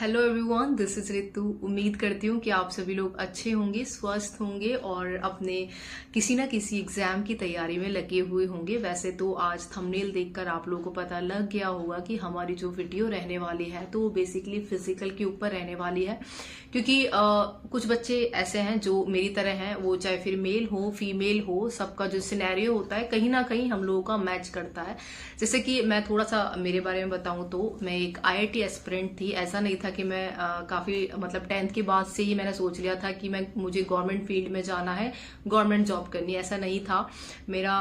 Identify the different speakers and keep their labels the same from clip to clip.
Speaker 1: Hello everyone, this is Ritu. उम्मीद करती हूँ कि आप सभी लोग अच्छे होंगे, स्वस्थ होंगे और अपने किसी ना किसी एग्जाम की तैयारी में लगे हुए होंगे। वैसे तो आज थंबनेल देखकर आप लोगों को पता लग गया होगा कि हमारी जो वीडियो रहने वाली है तो वो बेसिकली फिजिकल के ऊपर रहने वाली है, क्योंकि कुछ बच्चे ऐसे हैं जो मेरी तरह हैं, वो चाहे फिर मेल हो फीमेल हो, सबका जो सिनेरियो होता है कहीं ना कहीं हम लोगों का मैच करता है। जैसे कि मैं थोड़ा सा मेरे बारे में बताऊं तो मैं एक आईआईटी एस्पिरेंट थी। ऐसा नहीं था कि मैं काफी मतलब 10th के बाद से ही मैंने सोच लिया था कि मुझे गवर्नमेंट फील्ड में जाना है, गवर्नमेंट जॉब करनी है, ऐसा नहीं था। मेरा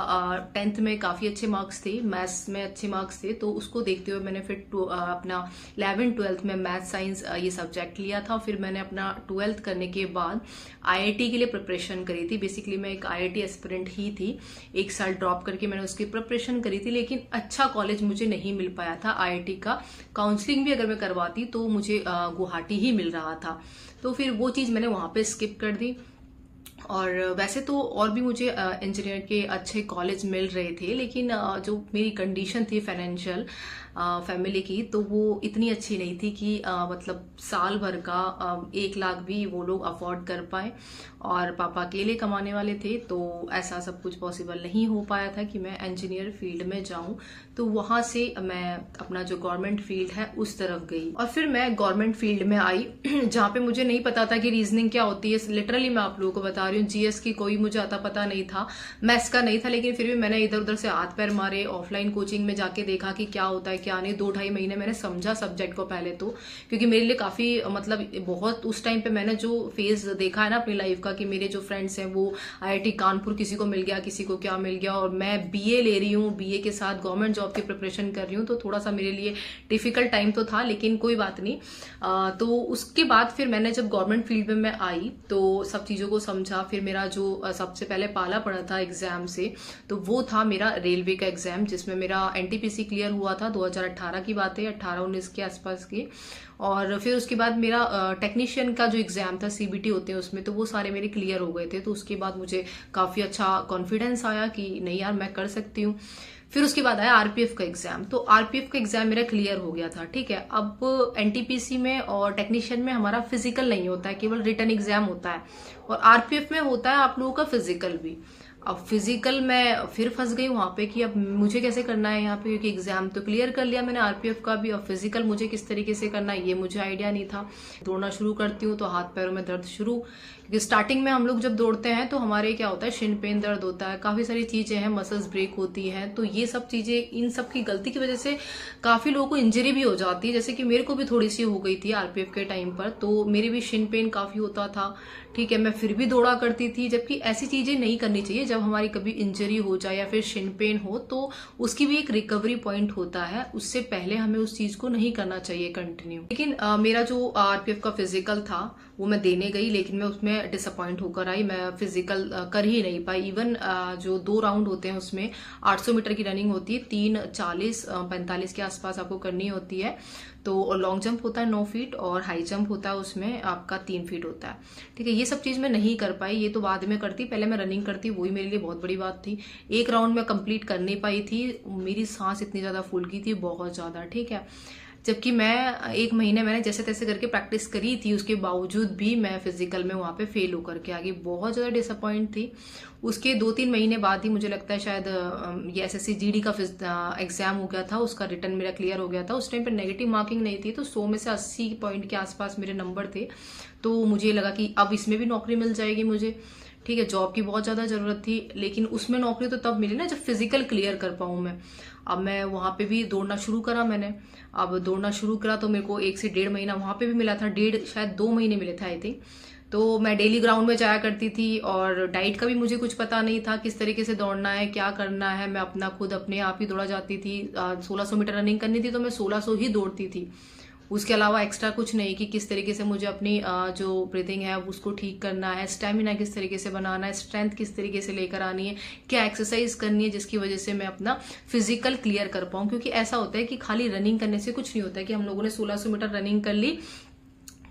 Speaker 1: 10th में काफी अच्छे मार्क्स थे, मैथ्स में अच्छे मार्क्स थे, तो उसको देखते हुए मैंने फिर अपना 11th 12th में मैथ साइंस ये सब्जेक्ट लिया था। फिर मैंने अपना 12th करने के बाद आईआईटी के लिए प्रिपरेशन करी थी। बेसिकली मैं एक आईआईटी एस्पिरेंट ही थी, एक साल ड्रॉप करके मैंने उसकी प्रिपरेशन करी थी, लेकिन अच्छा कॉलेज मुझे नहीं मिल पाया था। आईआईटी का काउंसलिंग भी अगर मैं करवाती तो मुझे गुवाहाटी ही मिल रहा था, तो फिर वो चीज मैंने वहां पे स्किप कर दी। और वैसे तो और भी मुझे इंजीनियर के अच्छे कॉलेज मिल रहे थे, लेकिन जो मेरी कंडीशन थी फाइनेंशियल फैमिली की, तो वो इतनी अच्छी नहीं थी कि मतलब साल भर का 1 लाख भी वो लोग अफोर्ड कर पाए। और पापा अकेले कमाने वाले थे, तो ऐसा सब कुछ पॉसिबल नहीं हो पाया था कि मैं इंजीनियर फील्ड में जाऊं। तो वहां से मैं अपना जो गवर्नमेंट फील्ड है उस तरफ गई और फिर मैं गवर्नमेंट फील्ड में आई जहाँ पे मुझे नहीं पता था कि रीजनिंग क्या होती है। लिटरली मैं आप लोगों को बता रही हूँ, जीएस की कोई मुझे आता पता नहीं था, मैथ्स का नहीं था, लेकिन फिर भी मैंने इधर उधर से हाथ पैर मारे, ऑफलाइन कोचिंग में जाके देखा कि क्या होता है क्या नहीं। 2-2.5 महीने मैंने समझा सब्जेक्ट को पहले तो, क्योंकि मेरे लिए काफी मतलब बहुत उस टाइम पे मैंने जो फेज देखा है ना अपनी लाइफ का, कि मेरे जो फ्रेंड्स हैं वो आईआईटी कानपुर किसी को मिल गया, किसी को क्या मिल गया, और मैं बीए ले रही हूँ, बीए के साथ गवर्नमेंट जॉब की प्रिपरेशन कर रही हूँ। तो थोड़ा सा मेरे लिए डिफिकल्ट टाइम तो था, लेकिन कोई बात नहीं। तो उसके बाद फिर मैंने जब गवर्नमेंट फील्ड में मैं आई तो सब चीजों को समझा। फिर मेरा जो सबसे पहले पाला पड़ा था एग्जाम से, तो वो था मेरा रेलवे का एग्जाम, जिसमें मेरा एनटीपीसी क्लियर हुआ था। 2018 की बात है, 18-19 के आसपास की। और फिर उसके बाद मेरा टेक्नीशियन का जो एग्जाम था, सीबीटी होते हैं उसमें, तो वो सारे मेरे क्लियर हो गए थे। तो उसके बाद मुझे काफी अच्छा कॉन्फिडेंस आया कि नहीं यार मैं कर सकती हूँ। फिर उसके बाद आया आरपीएफ का एग्जाम, तो आरपीएफ का एग्जाम मेरा क्लियर हो गया था। ठीक है, अब एनटीपीसी में और टेक्नीशियन में हमारा फिजिकल नहीं होता है, केवल रिटन एग्जाम होता है, और आरपीएफ में होता है आप लोगों का फिजिकल भी। अब फिजिकल में फिर फंस गई वहां पे कि अब मुझे कैसे करना है यहाँ पे, क्योंकि एग्जाम तो क्लियर कर लिया मैंने आरपीएफ का भी, और फिजिकल मुझे किस तरीके से करना है ये मुझे आइडिया नहीं था। दौड़ना शुरू करती हूँ तो हाथ पैरों में दर्द शुरू, क्योंकि स्टार्टिंग में हम लोग जब दौड़ते हैं तो हमारे क्या होता है, शिन पेन दर्द होता है, काफी सारी चीजें हैं, मसल्स ब्रेक होती हैं। तो ये सब चीजें, इन सब की गलती की वजह से काफी लोगों को इंजरी भी हो जाती है। जैसे कि मेरे को भी थोड़ी सी हो गई थी आरपीएफ के टाइम पर, तो मेरे भी शिन पेन काफी होता था। ठीक है, मैं फिर भी दौड़ा करती थी, जबकि ऐसी चीजें नहीं करनी चाहिए। जब हमारी कभी इंजरी हो जाए या फिर शिन पेन हो तो उसकी भी एक रिकवरी पॉइंट होता है, उससे पहले हमें उस चीज को नहीं करना चाहिए कंटिन्यू। लेकिन मेरा जो आरपीएफ का फिजिकल था वो मैं देने गई, लेकिन मैं उसमें डिसअपॉइंट होकर आई। मैं फिजिकल कर ही नहीं पाई। इवन जो 2 राउंड होते हैं उसमें 800 मीटर की रनिंग होती है, 3:40-45 के आसपास आपको करनी होती है। तो लॉन्ग जंप होता है 9 फीट, और हाई जंप होता है उसमें आपका 3 फीट होता है। ठीक है, ये सब चीज मैं नहीं कर पाई, ये तो बाद में करती, पहले मैं रनिंग करती, वही मेरे लिए बहुत बड़ी बात थी। एक राउंड में कंप्लीट कर नहीं पाई थी, मेरी सांस इतनी ज्यादा फूल गई थी, बहुत ज्यादा। ठीक है, जबकि मैं 1 महीने मैंने जैसे तैसे करके प्रैक्टिस करी थी, उसके बावजूद भी मैं फिजिकल में वहां पे फेल होकर के आ गई, बहुत ज्यादा डिसअपॉइंट थी। उसके 2-3 महीने बाद ही मुझे लगता है शायद ये एसएससी जीडी का एग्जाम हो गया था, उसका रिटर्न मेरा क्लियर हो गया था। उस टाइम पर नेगेटिव मार्किंग नहीं थी, तो 100 में से 80 पॉइंट के आसपास मेरे नंबर थे। तो मुझे लगा कि अब इसमें भी नौकरी मिल जाएगी मुझे। ठीक है, जॉब की बहुत ज्यादा जरूरत थी, लेकिन उसमें नौकरी तो तब मिली ना जब फिजिकल क्लियर कर पाऊं मैं। अब मैं वहां पे भी दौड़ना शुरू करा मैंने। अब दौड़ना शुरू करा तो मेरे को 1 से 1.5 महीना वहां पे भी मिला था, शायद 2 महीने मिले थे आई थिंक। तो मैं डेली ग्राउंड में जाया करती थी, और डाइट का भी मुझे कुछ पता नहीं था, किस तरीके से दौड़ना है, क्या करना है। मैं अपना खुद अपने आप ही दौड़ा जाती थी। 1600 मीटर रनिंग करनी थी तो मैं 1600 ही दौड़ती थी, उसके अलावा एक्स्ट्रा कुछ नहीं, कि किस तरीके से मुझे अपनी जो ब्रीथिंग है उसको ठीक करना है, स्टेमिना किस तरीके से बनाना है, स्ट्रेंथ किस तरीके से लेकर आनी है, क्या एक्सरसाइज करनी है जिसकी वजह से मैं अपना फिजिकल क्लियर कर पाऊं। क्योंकि ऐसा होता है कि खाली रनिंग करने से कुछ नहीं होता है, कि हम लोगों ने 1600 मीटर रनिंग कर ली,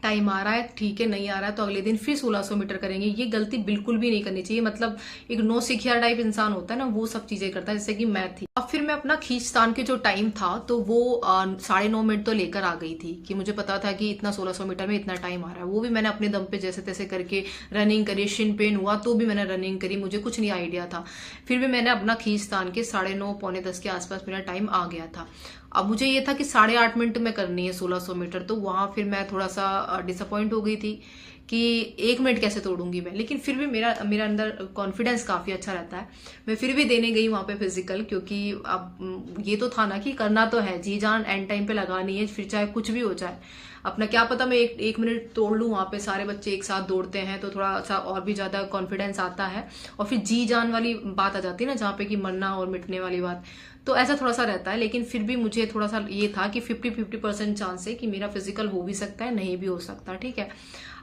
Speaker 1: टाइम आ रहा है ठीक है, नहीं आ रहा है तो अगले दिन फिर 1600 मीटर करेंगे। ये गलती बिल्कुल भी नहीं करनी चाहिए। मतलब एक नो सिखिया टाइप इंसान होता है ना, वो सब चीजें करता है, जैसे कि मैं थी। अब फिर मैं अपना खींचतान के जो टाइम था तो वो 9:30 तो लेकर आ गई थी कि मुझे पता था कि इतना 1600 मीटर में इतना टाइम आ रहा है। वो भी मैंने अपने दम पे जैसे तैसे करके रनिंग करी, शिन पेन हुआ तो भी मैंने रनिंग करी, मुझे कुछ नहीं आइडिया था। फिर भी मैंने अपना खींचतान के 9:30 पौने 10 के आसपास मेरा टाइम आ गया था। अब मुझे ये था कि 8.5 मिनट में करनी है 1600 मीटर, तो वहां फिर मैं थोड़ा सा डिसअपॉइंट हो गई थी कि 1 मिनट कैसे तोड़ूंगी मैं। लेकिन फिर भी मेरा मेरा अंदर कॉन्फिडेंस काफी अच्छा रहता है। मैं फिर भी देने गई वहां पे फिजिकल, क्योंकि अब ये तो था ना कि करना तो है, जी जान एंड टाइम पे लगानी है, फिर चाहे कुछ भी हो जाए। अपना क्या पता मैं एक मिनट तोड़ लूं, वहां पे सारे बच्चे एक साथ दौड़ते हैं तो थोड़ा सा और भी ज्यादा कॉन्फिडेंस आता है। और फिर जी जान वाली बात आ जाती है ना, जहाँ पे कि मरना और मिटने वाली बात, तो ऐसा थोड़ा सा रहता है। लेकिन फिर भी मुझे थोड़ा सा ये था कि 50-50% चांस है कि मेरा फिजिकल हो भी सकता है, नहीं भी हो सकता, ठीक है।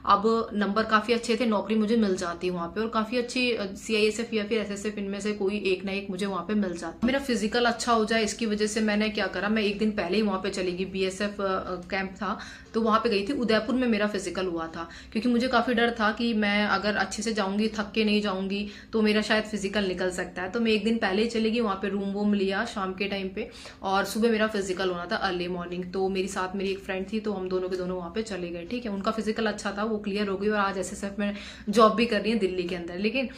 Speaker 1: अब नंबर काफी अच्छे थे, नौकरी मुझे मिल जाती वहां पे, और काफी अच्छी CISF या फिर SSF इनमें से कोई एक ना एक मुझे वहां पे मिल जाता। मेरा फिजिकल अच्छा हो जाए इसकी वजह से मैंने क्या करा, मैं एक दिन पहले ही वहां पे चली गई। BSF कैंप था तो वहां पे गई थी। उदयपुर में मेरा फिजिकल हुआ था, क्योंकि मुझे काफी डर था कि मैं अगर अच्छे से जाऊंगी, थक के नहीं जाऊंगी, तो मेरा शायद फिजिकल निकल सकता है। तो मैं एक दिन पहले ही चली गई, वहां पे रूम वूम लिया शाम के टाइम पे, और सुबह मेरा फिजिकल होना था अर्ली मॉर्निंग। तो मेरी साथ मेरी एक फ्रेंड थी, तो हम दोनों के दोनों वहां पे चले गए, ठीक है। उनका फिजिकल अच्छा था, वो क्लियर हो गई, और आज SSF में जॉब भी कर रही है दिल्ली के अंदर। लेकिन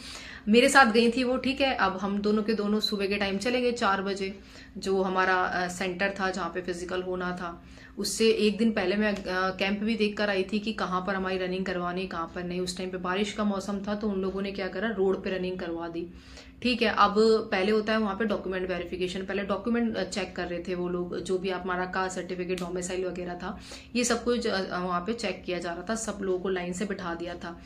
Speaker 1: मेरे साथ गई थी वो, ठीक है। अब हम दोनों के दोनों सुबह के टाइम चले गए 4 बजे, जो हमारा सेंटर था जहाँ पे फिजिकल होना था। उससे एक दिन पहले मैं कैंप भी देख कर आई थी कि कहाँ पर हमारी रनिंग करवानी, कहाँ पर नहीं। उस टाइम पे बारिश का मौसम था, तो उन लोगों ने क्या करा, रोड पे रनिंग करवा दी, ठीक है। अब पहले होता है वहां पे डॉक्यूमेंट वेरिफिकेशन, पहले डॉक्यूमेंट चेक कर रहे थे वो लोग, जो भी हमारा कास्ट सर्टिफिकेट, डोमिसाइल वगैरह था, ये सब कुछ वहां पे चेक किया जा रहा था। सब लोगों को लाइन से बिठा दिया था।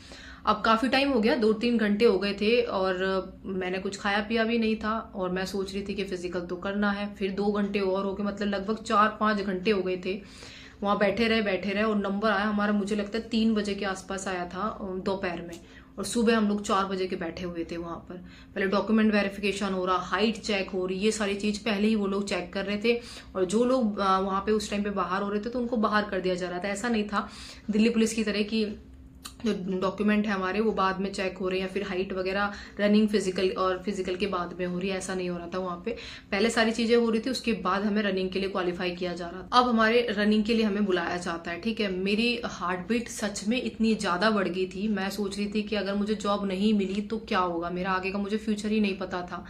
Speaker 1: अब काफी टाइम हो गया, 2-3 घंटे हो गए थे, और मैंने कुछ खाया पिया भी नहीं था, और मैं सोच रही थी कि फिजिकल तो करना है। फिर 2 घंटे और हो गए, मतलब लगभग 4-5 घंटे हो गए थे। वहां बैठे रहे, और नंबर आया हमारा, मुझे लगता है 3 बजे के आसपास आया था दोपहर में, और सुबह हम लोग 4 बजे के बैठे हुए थे वहां पर। पहले डॉक्यूमेंट वेरिफिकेशन हो रहा, हाइट चेक हो रही, ये सारी चीज पहले ही वो लोग चेक कर रहे थे। और जो लोग वहां पे उस टाइम पे बाहर हो रहे थे, तो उनको बाहर कर दिया जा रहा था। ऐसा नहीं था दिल्ली पुलिस की तरह की जो डॉक्यूमेंट है हमारे वो बाद में चेक हो रहे हैं, या फिर हाइट वगैरह रनिंग फिजिकल और फिजिकल के बाद में हो रही है, ऐसा नहीं हो रहा था वहां पे। पहले सारी चीजें हो रही थी, उसके बाद हमें रनिंग के लिए क्वालिफाई किया जा रहा था। अब हमारे रनिंग के लिए हमें बुलाया जाता है, ठीक है। मेरी हार्ट बीट सच में इतनी ज्यादा बढ़ गई थी, मैं सोच रही थी कि अगर मुझे जॉब नहीं मिली तो क्या होगा, मेरा आगे का मुझे फ्यूचर ही नहीं पता था,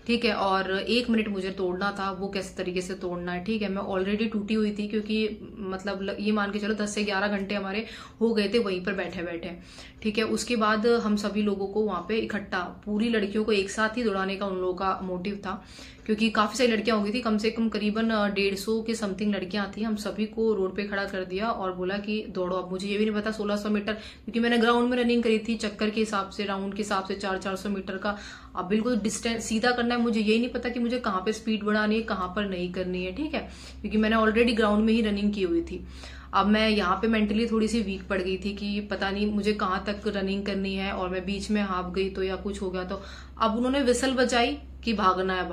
Speaker 1: ठीक है। और 1 मिनट मुझे तोड़ना था, वो कैसे तरीके से तोड़ना है, ठीक है। मैं ऑलरेडी टूटी हुई थी, क्योंकि मतलब ये मान के चलो 10 से 11 घंटे हमारे हो गए थे वहीं पर बैठे बैठे, ठीक है। उसके बाद हम सभी लोगों को वहां पे इकट्ठा, पूरी लड़कियों को एक साथ ही दौड़ाने का उन लोगों का मोटिव था, क्योंकि काफी सारी लड़कियां हो गई थी, कम से कम करीबन 150 के समथिंग लड़कियां थी। हम सभी को रोड पे खड़ा कर दिया और बोला कि दौड़ो। अब मुझे ये भी नहीं पता 1600 मीटर, क्योंकि मैंने ग्राउंड में रनिंग करी थी, चक्कर के हिसाब से, राउंड के हिसाब से 400-400 मीटर का। अब बिल्कुल डिस्टेंस सीधा करना है, मुझे यही नहीं पता कि मुझे कहाँ पे स्पीड बढ़ानी है, कहाँ पर नहीं करनी है, ठीक है, क्योंकि मैंने ऑलरेडी ग्राउंड में ही रनिंग की हुई थी। अब मैं यहाँ पे मेंटली थोड़ी सी वीक पड़ गई थी कि पता नहीं मुझे कहाँ तक रनिंग करनी है, और मैं बीच में हाफ गई तो या कुछ हो गया तो। अब उन्होंने विसल बजाई कि भागना है,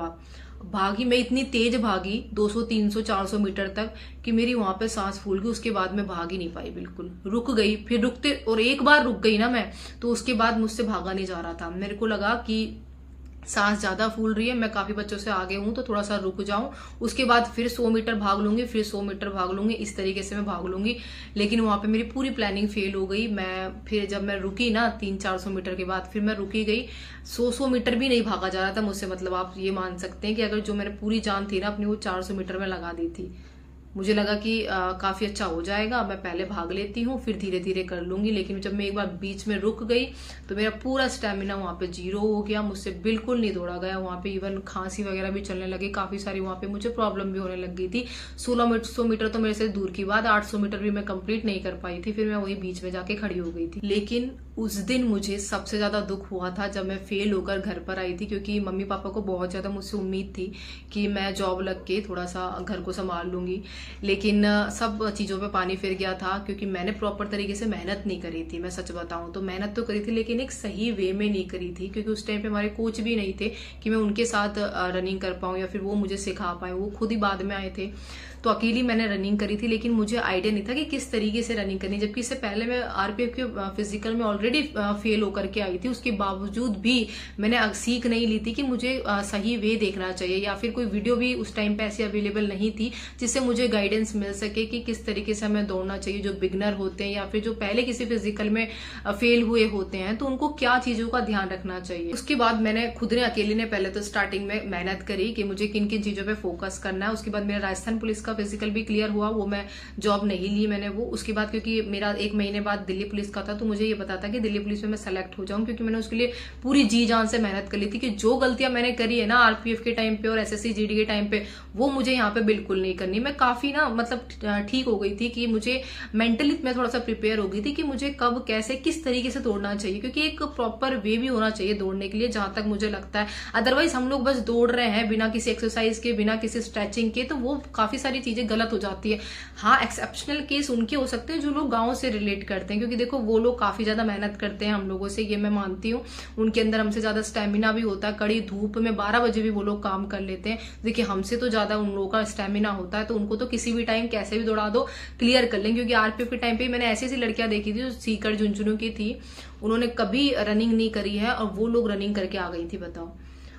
Speaker 1: भागी। मैं इतनी तेज भागी 200, 300, 400 मीटर तक कि मेरी वहां पे सांस फूल गई। उसके बाद मैं भाग ही नहीं पाई, बिल्कुल रुक गई। फिर रुकते, और एक बार रुक गई ना मैं, तो उसके बाद मुझसे भागा नहीं जा रहा था। मेरे को लगा कि सांस ज्यादा फूल रही है, मैं काफी बच्चों से आगे हूं, तो थोड़ा सा रुक जाऊं, उसके बाद फिर 100 मीटर भाग लूंगी, फिर 100 मीटर भाग लूंगी, इस तरीके से मैं भाग लूंगी। लेकिन वहां पे मेरी पूरी प्लानिंग फेल हो गई। मैं फिर जब मैं रुकी ना 300-400 मीटर के बाद, फिर मैं रुकी गई। 100 मीटर भी नहीं भागा जा रहा था मुझसे, मतलब आप ये मान सकते हैं कि अगर जो मैंने पूरी जान थी ना अपनी, वो 400 मीटर में लगा दी थी। मुझे लगा कि काफी अच्छा हो जाएगा, मैं पहले भाग लेती हूँ, फिर धीरे धीरे कर लूंगी। लेकिन जब मैं एक बार बीच में रुक गई तो मेरा पूरा स्टेमिना वहां पे 0 हो गया, मुझसे बिल्कुल नहीं दौड़ा गया। वहां पे इवन खांसी वगैरह भी चलने लगी काफी सारी, वहां पे मुझे प्रॉब्लम भी होने लग गई थी। 100 मीटर तो मेरे से दूर की बात, 800 मीटर भी मैं कंप्लीट नहीं कर पाई थी। फिर मैं वही बीच में जाके खड़ी हो गई थी। लेकिन उस दिन मुझे सबसे ज्यादा दुख हुआ था जब मैं फेल होकर घर पर आई थी, क्योंकि मम्मी पापा को बहुत ज्यादा मुझसे उम्मीद थी कि मैं जॉब लग के थोड़ा सा घर को संभाल लूंगी। लेकिन सब चीजों पे पानी फिर गया था, क्योंकि मैंने प्रॉपर तरीके से मेहनत नहीं करी थी। मैं सच बताऊं तो मेहनत तो करी थी, लेकिन एक सही वे में नहीं करी थी, क्योंकि उस टाइम पे हमारे कोच भी नहीं थे कि मैं उनके साथ रनिंग कर पाऊं या फिर वो मुझे सिखा पाए। वो खुद ही बाद में आए थे। तो अकेली मैंने रनिंग करी थी, लेकिन मुझे आइडिया नहीं था कि किस तरीके से रनिंग करनी, जबकि इससे पहले मैं आरपीएफ के फिजिकल में ऑलरेडी फेल होकर के आई थी। उसके बावजूद भी मैंने सीख नहीं ली थी कि मुझे सही वे देखना चाहिए, या फिर कोई वीडियो भी उस टाइम पे ऐसी अवेलेबल नहीं थी जिससे मुझे गाइडेंस मिल सके कि किस तरीके से हमें दौड़ना चाहिए। जो बिगनर होते हैं या फिर जो पहले किसी फिजिकल में फेल हुए होते हैं तो उनको क्या चीजों का ध्यान रखना चाहिए। उसके बाद मैंने खुद ने अकेले ने पहले तो स्टार्टिंग में मेहनत करी कि मुझे किन किन चीजों पे फोकस करना है। उसके बाद मेरा राजस्थान पुलिस का फिजिकल भी क्लियर हुआ, वो मैं जॉब नहीं ली मैंने वो। उसके बाद क्योंकि मेरा 1 महीने बाद दिल्ली पुलिस का था, तो मुझे ये पता था कि दिल्ली पुलिस में मैं सेलेक्ट हो जाऊं, क्योंकि मैंने उसके लिए पूरी जी जान से मेहनत कर ली थी कि जो गलतियां मैंने करी है ना आरपीएफ के टाइम पे और एसएससी जीडी के टाइम पे, वो मुझे यहाँ पे बिल्कुल नहीं करनी। मैं काफी ना मतलब ठीक हो गई थी कि मुझे मेंटली मैं थोड़ा सा प्रिपेयर हो गई थी कि मुझे कब कैसे किस तरीके से दौड़ना चाहिए, क्योंकि एक प्रॉपर वे भी होना चाहिए दौड़ने के लिए, जहां तक मुझे लगता है। अदरवाइज हम लोग बस दौड़ रहे हैं बिना किसी एक्सरसाइज के, बिना किसी स्ट्रेचिंग के, तो वो काफी सारी चीजें गलत हो जाती है। हाँ, एक्सेप्शनल केस उनके हो सकते हैं जो लोग गांव से रिलेट करते हैं, क्योंकि देखो वो लोग काफी ज्यादा मेहनत करते हैं हम लोगों से, ये मैं मानती हूँ। उनके अंदर हमसे ज्यादा स्टेमिना भी होता है, कड़ी धूप में 12 बजे भी वो लोग काम कर लेते हैं। देखिए हमसे तो ज्यादा उन लोगों का स्टेमिना होता है, तो उनको तो किसी भी टाइम कैसे भी दौड़ा दो क्लियर कर लेंगे। क्योंकि आरपीएफ के टाइम पे मैंने ऐसी ऐसी लड़कियां देखी थी जो सीकर झुंझुनू की थी, उन्होंने कभी रनिंग नहीं करी है और वो लोग रनिंग करके आ गई थी, बताओ।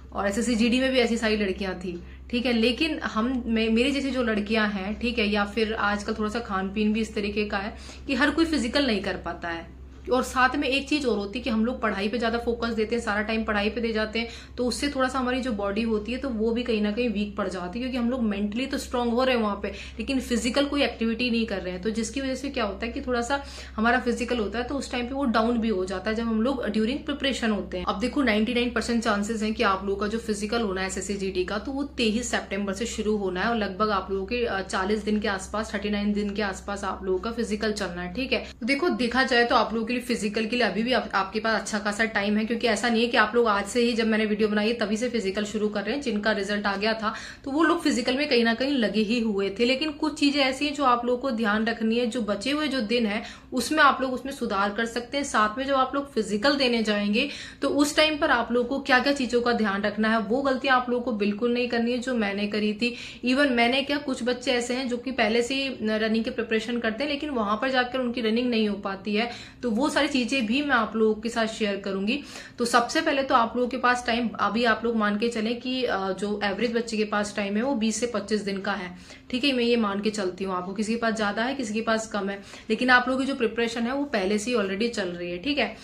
Speaker 1: और एसएससी जीडी में भी ऐसी सारी लड़कियां थी, ठीक है। लेकिन मेरे जैसी जो लड़कियां हैं, ठीक है, या फिर आजकल थोड़ा सा खान पीन भी इस तरीके का है कि हर कोई फिजिकल नहीं कर पाता है। और साथ में एक चीज और होती है कि हम लोग पढ़ाई पे ज्यादा फोकस देते हैं, सारा टाइम पढ़ाई पे दे जाते हैं, तो उससे थोड़ा सा हमारी जो बॉडी होती है तो वो भी कहीं ना कहीं वीक पड़ जाती है, क्योंकि हम लोग मेंटली तो स्ट्रांग हो रहे हैं वहां पे, लेकिन फिजिकल कोई एक्टिविटी नहीं कर रहे हैं। तो जिसकी वजह से क्या होता है कि थोड़ा सा हमारा फिजिकल होता है तो उस टाइम पे वो डाउन भी हो जाता है जब हम लोग ड्यूरिंग प्रिपरेशन होते हैं। अब देखो 99% चांसेस है कि आप लोगों का जो फिजिकल होना है एसएससी जीडी का, तो वो 23 सितंबर से शुरू होना है और लगभग आप लोगों के 40 दिन के आसपास, 39 दिन के आसपास आप लोगों का फिजिकल चलना है, ठीक है। तो देखो देखा जाए तो आप लोगों के लिए फिजिकल के लिए अभी भी आपके पास अच्छा खासा टाइम है, क्योंकि ऐसा नहीं है कि आप लोग आज से ही, जब मैंने वीडियो बनाई तभी से फिजिकल शुरू कर रहे हैं। जिनका रिजल्ट आ गया था तो वो लोग फिजिकल में कहीं ना कहीं लगे ही हुए थे। लेकिन कुछ चीजें ऐसी हैं जो आप लोगों को ध्यान रखनी है, जो बचे हुए जो दिन है उसमें आप लोग उसमें सुधार कर सकते हैं। साथ में जब आप लोग फिजिकल देने जाएंगे तो उस टाइम पर आप लोगों को क्या क्या चीजों का ध्यान रखना है, वो गलतियां आप लोगों को बिल्कुल नहीं करनी है जो मैंने करी थी। इवन मैंने क्या, कुछ बच्चे ऐसे हैं जो कि पहले से ही रनिंग के प्रिपरेशन करते हैं, लेकिन वहां पर जाकर उनकी रनिंग नहीं हो पाती है, तो वो सारी चीजें भी मैं आप लोगों के साथ शेयर करूंगी। तो सबसे पहले तो आप लोगों के पास टाइम, अभी आप लोग मान के चलें कि जो एवरेज बच्चे के पास टाइम है वो 20 से 25 दिन का है, ठीक है। मैं ये मान के चलती हूँ, आपको किसी के पास ज्यादा है किसी के पास कम है, लेकिन आप लोगों की जो प्रिपरेशन है वो पहले से ही ऑलरेडी चल रही है, ठीक है।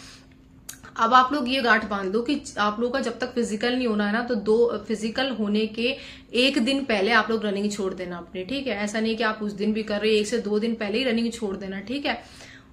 Speaker 1: अब आप लोग ये गांठ बांध दो कि आप लोगों का जब तक फिजिकल नहीं होना है ना, तो फिजिकल होने के 1 दिन पहले आप लोग रनिंग छोड़ देना अपने, ठीक है। ऐसा नहीं कि आप उस दिन भी कर रहे हैं, 1 से 2 दिन पहले ही रनिंग छोड़ देना, ठीक है।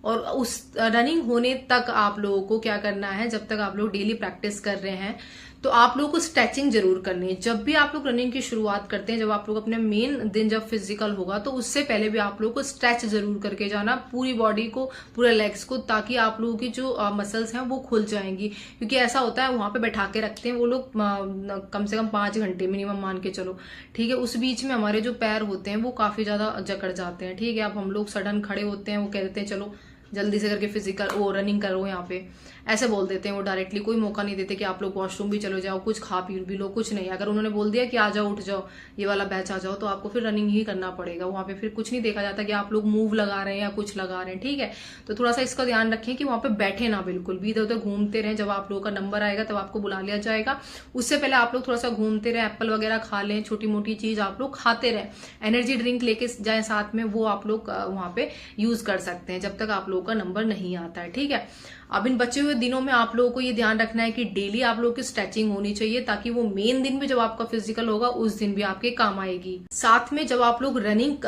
Speaker 1: और उस रनिंग होने तक आप लोगों को क्या करना है, जब तक आप लोग डेली प्रैक्टिस कर रहे हैं तो आप लोगों को स्ट्रेचिंग जरूर करनी है। जब भी आप लोग रनिंग की शुरुआत करते हैं, जब आप लोग अपने मेन दिन जब फिजिकल होगा, तो उससे पहले भी आप लोगों को स्ट्रेच जरूर करके जाना पूरी बॉडी को, पूरे लेग्स को, ताकि आप लोगों की जो मसल्स हैं वो खुल जाएंगी। क्योंकि ऐसा होता है वहां पे बैठा के रखते हैं वो लोग कम से कम 5 घंटे मिनिमम मान के चलो, ठीक है। उस बीच में हमारे जो पैर होते हैं वो काफी ज्यादा जकड़ जाते हैं, ठीक है। अब हम लोग सडन खड़े होते हैं, वो कह देते हैं चलो जल्दी से करके फिजिकल वो रनिंग करो, यहाँ पे ऐसे बोल देते हैं वो डायरेक्टली, कोई मौका नहीं देते कि आप लोग वॉशरूम भी चलो जाओ, कुछ खा पी भी लो, कुछ नहीं। अगर उन्होंने बोल दिया कि आ जाओ, उठ जाओ, ये वाला बैच आ जाओ, तो आपको फिर रनिंग ही करना पड़ेगा। वहां पे फिर कुछ नहीं देखा जाता कि आप लोग मूव लगा रहे हैं या कुछ लगा रहे हैं, ठीक है। तो थोड़ा सा इसका ध्यान रखें कि वहां पे बैठे ना बिल्कुल भी, इधर उधर घूमते रहें। जब आप लोगों का नंबर आएगा तब आपको बुला लिया जाएगा, उससे पहले आप लोग थोड़ा सा घूमते रहे, एप्पल वगैरह खा लें, छोटी मोटी चीज आप लोग खाते रहें। एनर्जी ड्रिंक लेके जाए साथ में, वो आप लोग वहां पे यूज कर सकते हैं जब तक आप लोगों का नंबर नहीं आता है, ठीक है। अब इन बचे हुए दिनों में आप लोगों को ये ध्यान रखना है कि डेली आप लोगों की स्ट्रेचिंग होनी चाहिए, ताकि वो मेन दिन भी जब आपका फिजिकल होगा उस दिन भी आपके काम आएगी। साथ में जब आप लोग रनिंग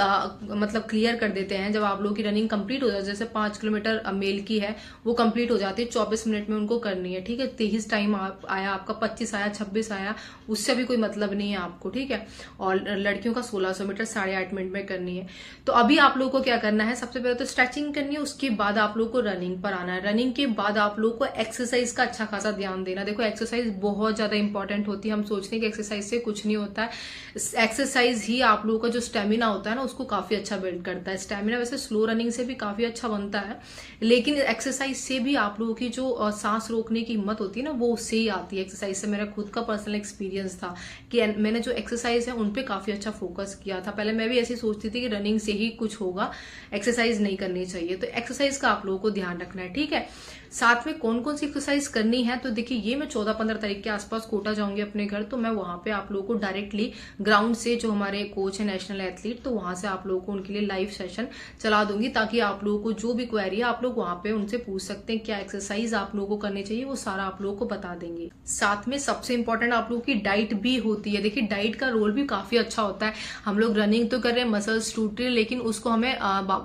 Speaker 1: मतलब क्लियर कर देते हैं, जब आप लोगों की रनिंग कंप्लीट हो जाए, जैसे 5 किलोमीटर मेल की है वो कंप्लीट हो जाती है, 24 मिनट में उनको करनी है, ठीक है। 23 टाइम आया आपका, 25 आया, 26 आया, उससे भी कोई मतलब नहीं है आपको, ठीक है। और लड़कियों का 1600 मीटर 8.5 मिनट में करनी है। तो अभी आप लोगों को क्या करना है, सबसे पहले तो स्ट्रेचिंग करनी है, उसके बाद आप लोग को रनिंग पर आना है। रनिंग के बाद आप लोग को एक्सरसाइज का अच्छा खासा ध्यान देना। देखो एक्सरसाइज बहुत ज्यादा इंपॉर्टेंट होती है। हम सोचते हैं कि एक्सरसाइज से कुछ नहीं होता है, एक्सरसाइज ही आप लोगों का जो स्टेमिना होता है ना उसको काफी अच्छा बिल्ड करता है। स्टेमिना वैसे स्लो रनिंग से भी काफी अच्छा बनता है, लेकिन एक्सरसाइज से भी आप लोगों की जो सांस रोकने की हिम्मत होती है ना वो उससे ही आती है। एक्सरसाइज से मेरा खुद का पर्सनल एक्सपीरियंस था कि मैंने जो एक्सरसाइज है उन पे काफी अच्छा फोकस किया था। पहले मैं भी ऐसी सोचती थी कि रनिंग से ही कुछ होगा, एक्सरसाइज नहीं करनी चाहिए। तो एक्सरसाइज का आप लोगों को ध्यान रखना है, ठीक है। साथ में कौन कौन सी एक्सरसाइज करनी है, तो देखिए ये मैं 14-15 तारीख के आसपास कोटा जाऊंगी अपने घर, तो मैं वहां पे आप लोगों को डायरेक्टली ग्राउंड से, जो हमारे कोच है नेशनल एथलीट, तो वहां से आप लोगों को उनके लिए लाइव सेशन चला दूंगी, ताकि आप लोगों को जो भी क्वेरी है आप लोग वहां पे उनसे पूछ सकते हैं। क्या एक्सरसाइज आप लोगों को करनी चाहिए वो सारा आप लोगों को बता देंगे। साथ में सबसे इंपॉर्टेंट आप लोगों की डाइट भी होती है। देखिए डाइट का रोल भी काफी अच्छा होता है। हम लोग रनिंग तो कर रहे हैं, मसल्स टूट रहे हैं, लेकिन उसको हमें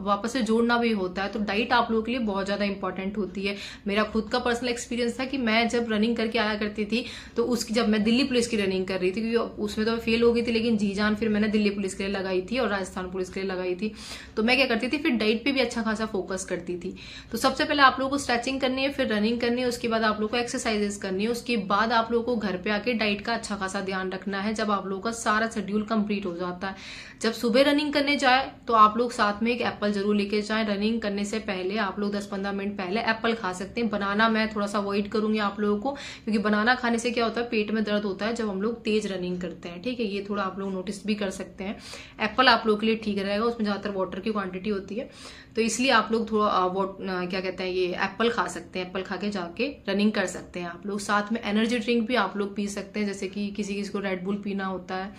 Speaker 1: वापस से जोड़ना भी होता है। तो डाइट आप लोगों के लिए बहुत ज्यादा इंपॉर्टेंट होती है। मेरा खुद का पर्सनल एक्सपीरियंस था कि मैं जब रनिंग करके आया करती थी, तो उसकी जब मैं दिल्ली पुलिस की रनिंग कर रही थी, क्योंकि उसमें तो फेल हो गई थी, लेकिन जी जान फिर मैंने दिल्ली पुलिस के लिए लगाई थी और राजस्थान पुलिस के लिए लगाई थी। तो मैं क्या करती थी, फिर डाइट पे भी अच्छा खासा फोकस करती थी। तो सबसे पहले आप लोगों को स्ट्रेचिंग करनी है, फिर रनिंग करनी है, उसके बाद आप लोगों को एक्सरसाइजेस करनी है, उसके बाद आप लोगों को घर पे आके डाइट का अच्छा खासा ध्यान रखना है। जब आप लोगों का सारा शेड्यूल कंप्लीट हो जाता है, जब सुबह रनिंग करने जाए तो आप लोग साथ में एक एप्पल जरूर लेके जाएं। रनिंग करने से पहले आप लोग 10-15 मिनट पहले एप्पल खा सकते हैं। बनाना मैं थोड़ा सा अवॉइड करूंगी आप लोगों को, क्योंकि बनाना खाने से क्या होता है, पेट में दर्द होता है जब हम लोग तेज रनिंग करते हैं, ठीक है। ये थोड़ा आप लोग नोटिस भी कर सकते हैं। एप्पल आप लोगों के लिए ठीक रहेगा, उसमें ज्यादातर वाटर की क्वांटिटी होती है, तो इसलिए आप लोग थोड़ा क्या कहते हैं, ये एप्पल खा सकते हैं। एप्पल खा के जाके रनिंग कर सकते हैं आप लोग। साथ में एनर्जी ड्रिंक भी आप लोग पी सकते हैं, जैसे कि किसी किसी को रेड बुल पीना होता है,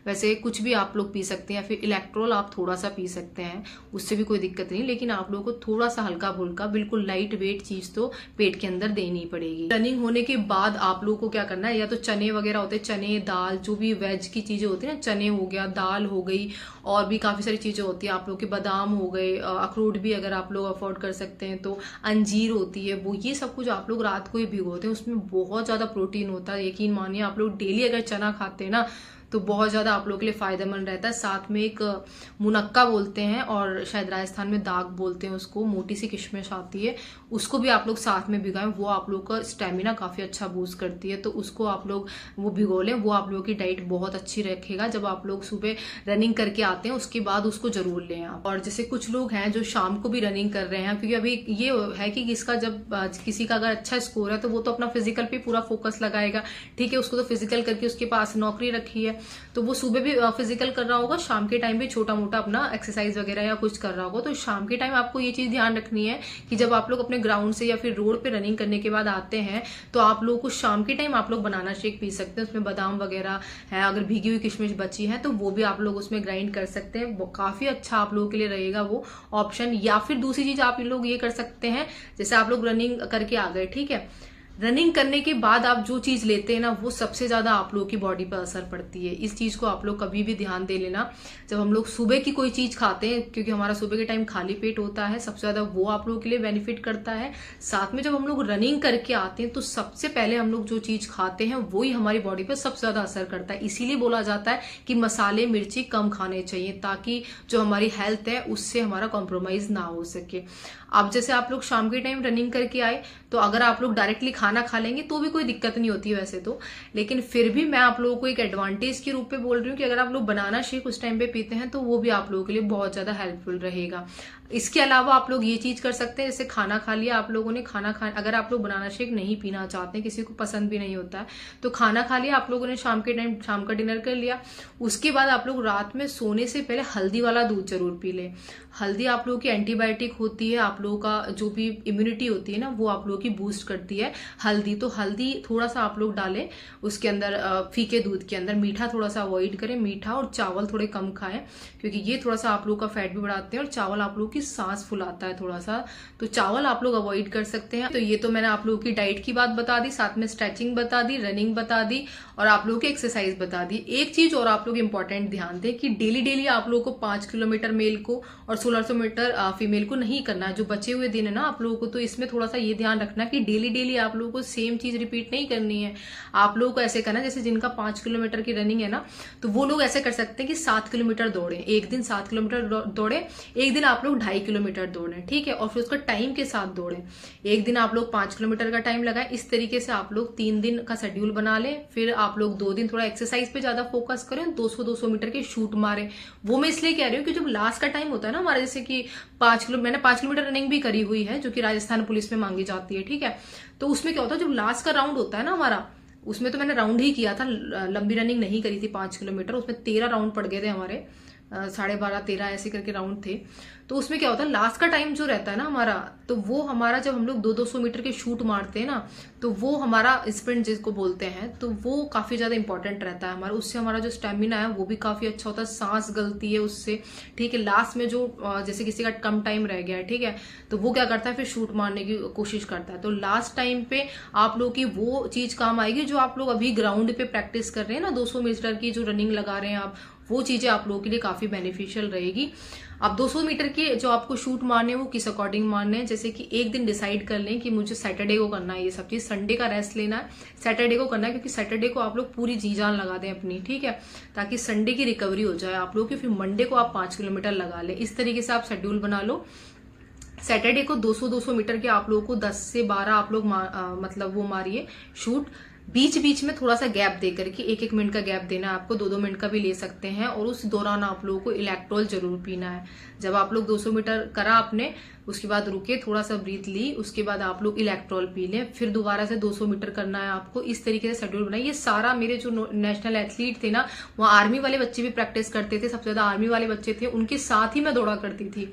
Speaker 1: वैसे कुछ भी आप लोग पी सकते हैं, या फिर इलेक्ट्रोल आप थोड़ा सा पी सकते हैं, उससे भी कोई दिक्कत नहीं। लेकिन आप लोगों को थोड़ा सा हल्का फुल्का, बिल्कुल लाइट वेट चीज तो पेट के अंदर देनी पड़ेगी। रनिंग होने के बाद आप लोगों को क्या करना है, या तो चने वगैरह होते हैं, चने दाल, जो भी वेज की चीजें होती है ना, चने हो गया, दाल हो गई, और भी काफी सारी चीजें होती है आप लोग के, बादाम हो गए, अखरोट भी अगर आप लोग अफोर्ड कर सकते हैं तो, अंजीर होती है वो, ये सब कुछ आप लोग रात को ही भिगोते हैं। उसमें बहुत ज्यादा प्रोटीन होता है, यकीन मानिए। आप लोग डेली अगर चना खाते हैं ना तो बहुत ज्यादा आप लोगों के लिए फायदेमंद रहता है। साथ में एक मुनक्का बोलते हैं, और शायद राजस्थान में दाग बोलते हैं उसको, मोटी सी किशमिश आती है, उसको भी आप लोग साथ में भिगाएं। वो आप लोग का स्टेमिना काफी अच्छा बूस्ट करती है, तो उसको आप लोग वो भिगो लें। वो आप लोगों की डाइट बहुत अच्छी रखेगा। जब आप लोग सुबह रनिंग करके आते हैं उसके बाद उसको जरूर लें आप। और जैसे कुछ लोग हैं जो शाम को भी रनिंग कर रहे हैं, क्योंकि अभी ये है कि किसका जब किसी का अगर अच्छा स्कोर है तो वो तो अपना फिजिकल पे पूरा फोकस लगाएगा, ठीक है। उसको तो फिजिकल करके उसके पास नौकरी रखी है, तो वो सुबह भी फिजिकल कर रहा होगा, शाम के टाइम भी छोटा मोटा अपना एक्सरसाइज वगैरह या कुछ कर रहा होगा। तो शाम के टाइम आपको ये चीज ध्यान रखनी है कि जब आप लोग अपने ग्राउंड से या फिर रोड पे रनिंग करने के बाद आते हैं, तो आप लोग को शाम के टाइम आप लोग बनाना शेक पी सकते हैं। उसमें बादाम वगैरह है, अगर भीगी हुई किशमिश बची है तो वो भी आप लोग उसमें ग्राइंड कर सकते हैं। काफी अच्छा आप लोगों के लिए रहेगा वो ऑप्शन। या फिर दूसरी चीज आप लोग ये कर सकते हैं, जैसे आप लोग रनिंग करके आ गए, ठीक है, रनिंग करने के बाद आप जो चीज लेते हैं ना, वो सबसे ज्यादा आप लोगों की बॉडी पर असर पड़ती है। इस चीज को आप लोग कभी भी ध्यान दे लेना। जब हम लोग सुबह की कोई चीज खाते हैं, क्योंकि हमारा सुबह के टाइम खाली पेट होता है, सबसे ज्यादा वो आप लोगों के लिए बेनिफिट करता है। साथ में जब हम लोग रनिंग करके आते हैं तो सबसे पहले हम लोग जो चीज खाते हैं वही हमारी बॉडी पर सबसे ज्यादा असर करता है। इसीलिए बोला जाता है कि मसाले मिर्ची कम खाने चाहिए, ताकि जो हमारी हेल्थ है उससे हमारा कॉम्प्रोमाइज ना हो सके। अब जैसे आप लोग शाम के टाइम रनिंग करके आए, तो अगर आप लोग डायरेक्टली खाना खा लेंगे तो भी कोई दिक्कत नहीं होती है वैसे तो, लेकिन फिर भी मैं आप लोगों को एक एडवांटेज के रूप में बोल रही हूँ कि अगर आप लोग बनाना शेक उस टाइम पे पीते हैं तो वो भी आप लोगों के लिए बहुत ज्यादा हेल्पफुल रहेगा। इसके अलावा आप लोग ये चीज कर सकते हैं, जैसे खाना खा लिया आप लोगों ने, अगर आप लोग बनाना शेक नहीं पीना चाहते हैं, किसी को पसंद भी नहीं होता है, तो खाना खा लिया आप लोगों ने, शाम के टाइम शाम का डिनर कर लिया, उसके बाद आप लोग रात में सोने से पहले हल्दी वाला दूध जरूर पी लें। हल्दी आप लोगों की एंटीबायोटिक होती है, आप लोगों का जो भी इम्यूनिटी होती है ना वो आप लोगों की बूस्ट करती है हल्दी। तो हल्दी थोड़ा सा आप लोग डालें उसके अंदर, फीके दूध के अंदर। मीठा थोड़ा सा अवॉइड करें, मीठा और चावल थोड़े कम खाएं, क्योंकि ये थोड़ा सा आप लोग का फैट भी बढ़ाते हैं, और चावल आप लोगों की सांस फुलाता है थोड़ा सा, तो चावल आप लोग अवॉइड कर सकते हैं। तो ये तो मैंने आप लोगों की डाइट की बात बता दी, साथ में स्ट्रेचिंग बता दी, रनिंग बता दी, और आप लोगों की एक्सरसाइज बता दी। एक चीज और आप लोग इंपॉर्टेंट ध्यान दें कि डेली डेली आप लोगों को 5 किलोमीटर मेल को और 1600 मीटर फीमेल को नहीं करना है। जो बचे हुए दिन है ना आप लोगों को, तो इसमें थोड़ा सा ये ध्यान रखना कि डेली डेली आप लोगों को सेम चीज रिपीट नहीं करनी है। आप लोगों को ऐसे करना, जैसे जिनका 5 किलोमीटर की रनिंग है ना, तो वो लोग ऐसे कर सकते हैं कि 7 किलोमीटर दौड़े, एक दिन 7 किलोमीटर दौड़े, एक दिन आप लोग 2.5 किलोमीटर दौड़े, ठीक है, और फिर उसका टाइम के साथ दौड़े। एक दिन आप लोग 5 किलोमीटर का टाइम लगाए। इस तरीके से आप लोग 3 दिन का शेड्यूल बना लें। फिर आप लोग 2 दिन थोड़ा एक्सरसाइज पे ज्यादा फोकस करें, 200-200 मीटर के शूट मारे। वो मैं इसलिए कह रही हूँ कि जब लास्ट का टाइम होता है ना हमारा, जैसे कि मैंने 5 किलोमीटर रनिंग भी करी हुई है जो कि राजस्थान पुलिस में मांगी जाती है, ठीक है। तो उसमें क्या होता है, जब लास्ट का राउंड होता है ना हमारा, उसमें तो मैंने राउंड ही किया था, लंबी रनिंग नहीं करी थी 5 किलोमीटर, उसमें 13 राउंड पड़ गए थे हमारे, 12.5-13 ऐसे करके राउंड थे। तो उसमें क्या होता है, लास्ट का टाइम जो रहता है ना हमारा, तो वो हमारा जब हम लोग 200-200 मीटर के शूट मारते हैं ना, तो वो हमारा स्प्रिंट जिसको बोलते हैं, तो वो काफी ज्यादा इंपॉर्टेंट रहता है हमारा। उससे हमारा जो स्टेमिना है वो भी काफी अच्छा होता है, सांस गलती है उससे, ठीक है। लास्ट में जो जैसे किसी का कम टाइम रह गया है, ठीक है, तो वो क्या करता है, फिर शूट मारने की कोशिश करता है। तो लास्ट टाइम पे आप लोग की वो चीज काम आएगी जो आप लोग अभी ग्राउंड पे प्रैक्टिस कर रहे हैं ना, 200 मीटर की जो रनिंग लगा रहे हैं आप, वो चीजें आप लोगों के लिए काफी बेनिफिशियल रहेगी। अब 200 मीटर के जो आपको शूट मारने हैं वो किस अकॉर्डिंग मारने हैं, जैसे कि एक दिन डिसाइड कर लें कि मुझे सैटरडे को करना है ये सब चीज, संडे का रेस्ट लेना है, सैटरडे को करना है, क्योंकि सैटरडे को आप लोग पूरी जी जान लगा दें अपनी, ठीक है, ताकि संडे की रिकवरी हो जाए आप लोग की। फिर मंडे को आप 5 किलोमीटर लगा ले। इस तरीके से आप शेड्यूल बना लो। सैटरडे को 200-200 मीटर के आप लोगों को 10 से 12 आप लोग मतलब वो मारिए शूट। बीच बीच में थोड़ा सा गैप दे करके 1-1 मिनट का गैप देना है आपको, 2-2 मिनट का भी ले सकते हैं। और उस दौरान आप लोगों को इलेक्ट्रोल जरूर पीना है। जब आप लोग 200 मीटर करा आपने, उसके बाद रुके, थोड़ा सा ब्रीथ ली, उसके बाद आप लोग इलेक्ट्रोल पी लें, फिर दोबारा से 200 मीटर करना है आपको। इस तरीके से शेड्यूल बनाइए। ये सारा मेरे जो नेशनल एथलीट थे ना, वहाँ आर्मी वाले बच्चे भी प्रैक्टिस करते थे, सबसे ज्यादा आर्मी वाले बच्चे थे, उनके साथ ही मैं दौड़ा करती थी।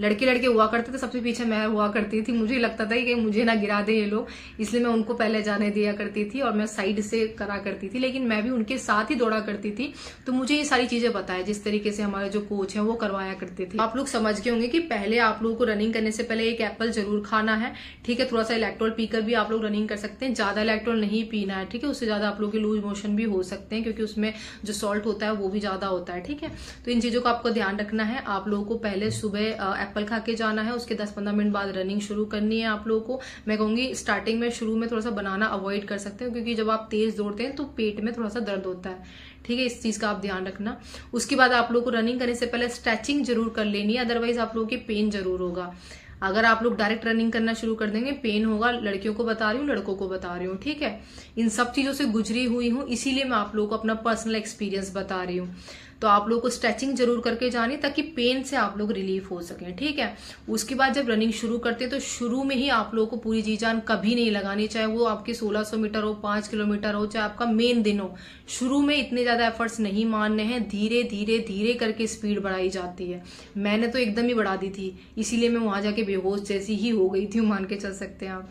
Speaker 1: लड़के हुआ करते थे, सबसे पीछे मैं हुआ करती थी। मुझे लगता था कि मुझे ना गिरा दे ये लोग, इसलिए मैं उनको पहले जाने दिया करती थी और मैं साइड से करा करती थी, लेकिन मैं भी उनके साथ ही दौड़ा करती थी। तो मुझे ये सारी चीजें पता है, जिस तरीके से हमारे जो कोच है वो करवाया करते थे। आप लोग समझ गए होंगे कि पहले आप लोगों को रनिंग करने से पहले एक एप्पल जरूर खाना है, ठीक है। थोड़ा सा इलेक्ट्रोल पीकर भी आप लोग रनिंग कर सकते हैं, ज्यादा इलेक्ट्रोल नहीं पीना है, ठीक है। उससे ज्यादा आप लोग के लूज मोशन भी हो सकते हैं, क्योंकि उसमें जो सॉल्ट होता है वो भी ज्यादा होता है, ठीक है। तो इन चीजों का आपको ध्यान रखना है। आप लोगों को पहले सुबह एप्पल खा के जाना है, उसके 10-15 मिनट बाद रनिंग शुरू करनी है आप लोगों को। मैं कहूंगी स्टार्टिंग में, शुरू में थोड़ा सा बनाना अवॉइड कर सकते हैं, क्योंकि जब आप तेज दौड़ते हैं तो पेट में थोड़ा सा दर्द होता है, ठीक है। इस चीज का आप ध्यान रखना। उसके बाद आप लोगों को रनिंग करने से पहले स्ट्रेचिंग जरूर कर लेनी है, अदरवाइज आप लोगों के पेन जरूर होगा। अगर आप लोग डायरेक्ट रनिंग करना शुरू कर देंगे, पेन होगा। लड़कियों को बता रही हूँ, लड़कों को बता रही हूँ, ठीक है। इन सब चीजों से गुजरी हुई हूँ, इसीलिए मैं आप लोगों को अपना पर्सनल एक्सपीरियंस बता रही हूँ। तो आप लोगों को स्ट्रेचिंग जरूर करके जानी, ताकि पेन से आप लोग रिलीफ हो सके, ठीक है। उसके बाद जब रनिंग शुरू करते हैं तो शुरू में ही आप लोगों को पूरी जी जान कभी नहीं लगानी, चाहे वो आपके 1600 मीटर हो, 5 किलोमीटर हो, चाहे आपका मेन दिन हो। शुरू में इतने ज्यादा एफर्ट्स नहीं मारने हैं, धीरे धीरे धीरे करके स्पीड बढ़ाई जाती है। मैंने तो एकदम ही बढ़ा दी थी, इसीलिए मैं वहां जाके बेहोश जैसी ही हो गई थी, मान के चल सकते हैं आप।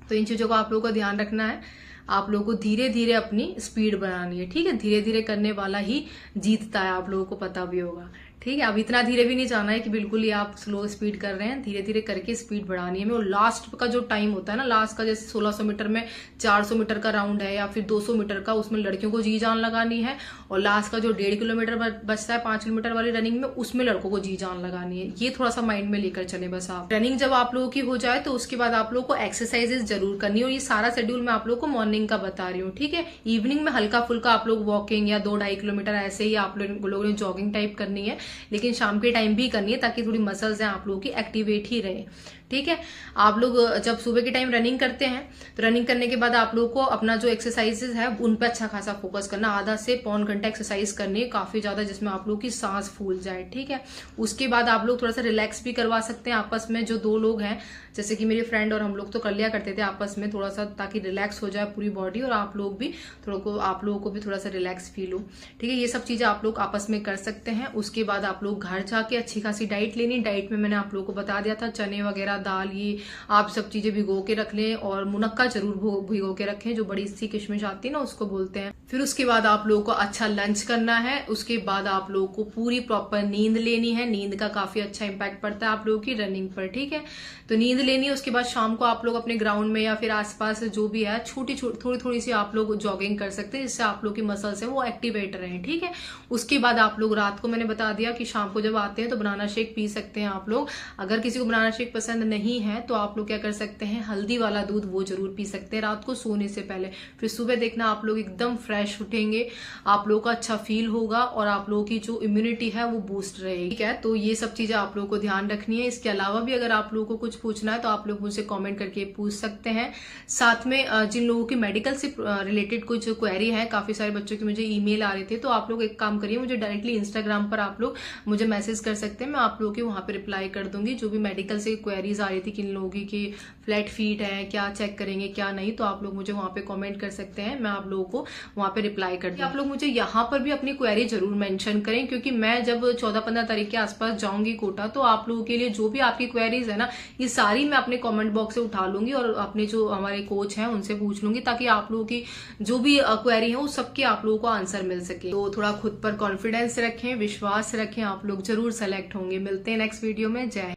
Speaker 1: तो इन चीजों का आप लोगों को ध्यान रखना है। आप लोगों को धीरे धीरे अपनी स्पीड बढ़ानी है, ठीक है। धीरे धीरे करने वाला ही जीतता है, आप लोगों को पता भी होगा, ठीक है। अब इतना धीरे भी नहीं जाना है कि बिल्कुल ही आप स्लो स्पीड कर रहे हैं, धीरे धीरे करके स्पीड बढ़ानी है। और लास्ट का जो टाइम होता है ना, लास्ट का जैसे 1600 मीटर में 400 मीटर का राउंड है या फिर 200 मीटर का, उसमें लड़कियों को जी जान लगानी है। और लास्ट का जो 1.5 किलोमीटर बचता है 5 किलोमीटर वाली रनिंग में, उसमें लड़कों को जी जान लगानी है। ये थोड़ा सा माइंड में लेकर चले बस आप। रनिंग जब आप लोगों की हो जाए तो उसके बाद आप लोगों को एक्सरसाइजेस जरूर करनी है। और ये सारा शेड्यूल मैं आप लोगों को मॉर्निंग का बता रही हूँ, ठीक है। इवनिंग में हल्का फुल्का आप लोग वॉकिंग या 2-2.5 किलोमीटर ऐसे ही आप लोगों ने जॉगिंग टाइप करनी है, लेकिन शाम के टाइम भी करनी है, ताकि थोड़ी मसल्स हैं आप लोगों की एक्टिवेट ही रहे, ठीक है। आप लोग जब सुबह के टाइम रनिंग करते हैं तो रनिंग करने के बाद आप लोग को अपना जो एक्सरसाइजेस है उन पे अच्छा खासा फोकस करना। आधा से पौन घंटा एक्सरसाइज करनी है, काफी ज्यादा, जिसमें आप लोग की सांस फूल जाए, ठीक है। उसके बाद आप लोग थोड़ा सा रिलैक्स भी करवा सकते हैं आपस में, जो 2 लोग हैं, जैसे कि मेरी फ्रेंड और हम लोग तो कर लिया करते थे आपस में थोड़ा सा, ताकि रिलैक्स हो जाए पूरी बॉडी, और आप लोगों को भी थोड़ा सा रिलैक्स फील हो, ठीक है। ये सब चीजें आप लोग आपस में कर सकते हैं। उसके बाद आप लोग घर जाके अच्छी खासी डाइट लेनी। डाइट में मैंने आप लोगों को बता दिया था, चने वगैरह, दाल, ये आप सब चीजें भिगो के रख लें और मुनक्का जरूर भिगो के रखें, जो बड़ी सी किशमिश आती है ना उसको बोलते हैं। फिर उसके बाद आप लोगों को अच्छा लंच करना है। उसके बाद आप लोगों को पूरी प्रॉपर नींद लेनी है। नींद का काफी अच्छा इंपैक्ट पड़ता है आप लोगों की रनिंग पर, ठीक है। तो नींद लेनी है। उसके बाद शाम को आप लोग अपने ग्राउंड में या फिर आसपास जो भी है थोड़ी सी आप लोग जॉगिंग कर सकते हैं, जिससे आप लोग की मसल्स है वो एक्टिवेट रहे, ठीक है। उसके बाद आप लोग रात को, मैंने बता दिया कि शाम को जब आते हैं तो बनाना शेक पी सकते हैं आप लोग। अगर किसी को बनाना शेक पसंद नहीं है तो आप लोग क्या कर सकते हैं, हल्दी वाला दूध वो जरूर पी सकते हैं रात को सोने से पहले। फिर सुबह देखना आप लोग एकदम फ्रेश उठेंगे, आप लोगों को अच्छा फील होगा और आप लोगों की जो इम्यूनिटी है वो बूस्ट रहेगी, ठीक है। तो ये सब चीजें आप लोगों को ध्यान रखनी है। इसके अलावा भी अगर आप लोगों को कुछ पूछना है तो आप लोग मुझसे कमेंट करके पूछ सकते हैं। साथ में जिन लोगों की मेडिकल से रिलेटेड कुछ क्वेरी है, काफी सारे बच्चों की मुझे ईमेल आ रहे थे, तो आप लोग एक काम करिए, मुझे डायरेक्टली इंस्टाग्राम पर आप लोग मुझे मैसेज कर सकते हैं, मैं आप लोगों की वहां पे रिप्लाई कर दूंगी। जो भी मेडिकल से क्वेरीज आ रही थी, किन लोगों की फ्लैट फीट है, क्या चेक करेंगे क्या नहीं, तो आप लोग मुझे वहां पे कमेंट कर सकते हैं, मैं आप लोगों को वहां पे रिप्लाई कर दूंगी। आप लोग मुझे यहाँ पर भी अपनी क्वेरी जरूर मेंशन करें, क्योंकि मैं जब 14-15 तारीख के आसपास जाऊंगी कोटा, तो आप लोगों के लिए जो भी आपकी क्वेरीज है ना, ये सारी मैं अपने कमेंट बॉक्स से उठा लूंगी और अपने जो हमारे कोच हैं उनसे पूछ लूंगी, ताकि आप लोगों की जो भी क्वेरी है वो सबके आप लोगों को आंसर मिल सके। तो थोड़ा खुद पर कॉन्फिडेंस रखें, विश्वास रखें, आप लोग जरूर सेलेक्ट होंगे। मिलते हैं नेक्स्ट वीडियो में। जय